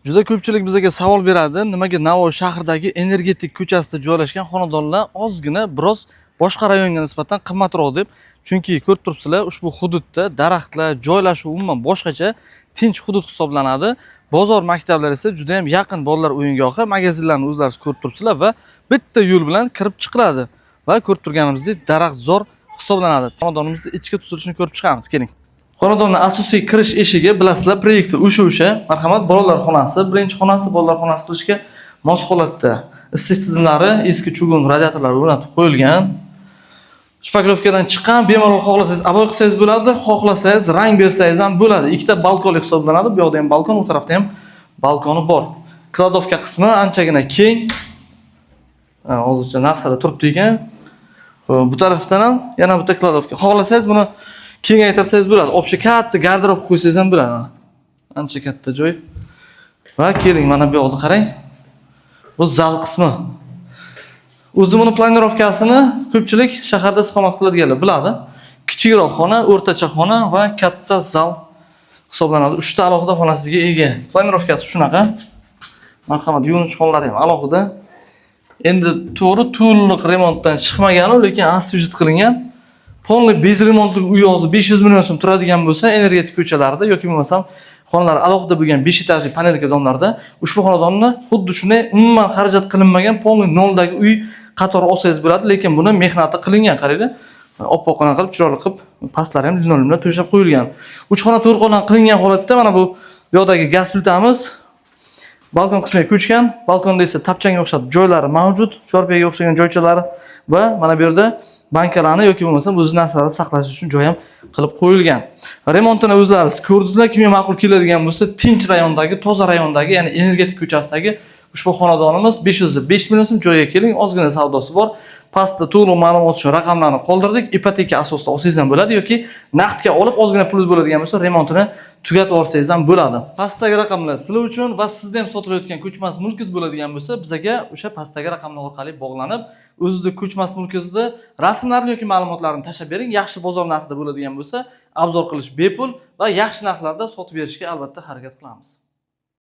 Juda ko'pchilik bizga savol beradi, nimaga Navoiy shahridagi energetik ko'chasida joylashgan xonadonlar ozgina biroz boshqa rayonga nisbatan qimmatroq deb. Chunki ko'rib turibsizlar, ushbu hududda daraxtlar, joylashuv umuman boshqacha tinch hudud hisoblanadi. Bozor, maktablar esa juda ham yaqin bolalar o'yingohi, magazinlarni o'zlaringiz ko'rib turibsizlar va bitta yo'l bilan kirib chiqiladi. Va ko'rib turganimizdek daraxtzor hisoblanadi. Xonadonimizni ichki tuzilishini ko'rib chiqamiz, keling. Xonadonning asosiy kirish eshigi bilasizlar, proyekti o'sha. Marhamat, bolalar xonasi, birinchi xonasi bolalar xonasi qilishga mos holatda. Isitish tizimlari, eski chugun radiatorlar o'rnatib qo'yilgan. Shpaklovkadan chiqqan, bemalol xohlasangiz aboy qilsangiz bo'ladi, xohlasangiz rang bersangiz ham bo'ladi. Ikkita balkonli hisoblanadi. Bu yoqda ham balkon, u tarafda ham balkoni bor. Kladovka qismi anchagina keng. Hozircha narsalar turibdi ekan. Bu tarafdan ham yana bitta kladovka. Xohlasangiz buni kengaytirsangiz bo'ladi. Obshe katta garderob qo'ysangiz ham bo'ladi. Ancha katta joy. Va keling, mana bu yoqda qarang. Bu zal qismi. O'zi buni planirovkasini ko'pchilik shaharda istiqomat qiladiganlar biladi. Kichikroq xona, o'rtacha xona va katta zal hisoblanadi. 3 ta alohida xonasiga ega. Planirovkasi shunaqa. Marhamat, yuvinish xonalari ham alohida. Endi to'g'ri to'liq remontdan chiqmagan, lekin asfalt qilingan. Polni bez remontli uy hozir 500 million so'm turadigan bo'lsa, energetik ko'chalarda yoki bo'lmasam xonalar alohida bo'lgan 5 etajli panelka domlarda ushbu xonadonni xuddi shunday umuman xarajat qilinmagan polni noldagi uy qator olsangiz bo'ladi, lekin buni mehnati qilingan, qaranglar. Oppoqona qilib, chiroyli qilib, pastlari ham linoleum bilan to'shab qo'yilgan. 3 xona 4 xona qilingan holatda mana bu yoqdagi gaz plitamiz balkon qismiga ko'chgan. Balkonda esa tapchanga o'xshab joylari mavjud, chorpaga o'xshagan joychalari va mana bu yerda bankalarni yoki bo'lmasam o'z narsalarni saqlash uchun joy ham qilib qo'yilgan. Remontini o'zlaringiz ko'rdingizlar, kimga ma'qul keladigan bo'lsa, tinch rayondagi, toza rayondagi, ya'ni energetik ko'chasidagi ushbu xonadonimiz 505 million so'm joyga keling, ozgina savdosi bor. Pastda to'liq ma'lumot uchun raqamlarni qoldirdik. Ipoteka asosida olsangiz ham bo'ladi yoki naqdga olib ozgina pulingiz bo'ladigan bo'lsa, remontini tugatib olsangiz ham bo'ladi. Pastdagi raqamlar sizlar uchun va sizda ham sotilayotgan ko'chmas mulkingiz bo'ladigan bo'lsa, bizga o'sha pastdagi raqamlar orqali bog'lanib, o'zingizning ko'chmas mulkingizni rasmlarini yoki ma'lumotlarini tashlab bering. Yaxshi bozor narxida bo'ladigan bo'lsa, obzor qilish bepul va yaxshi narxlarda sotib berishga albatta harakat qilamiz.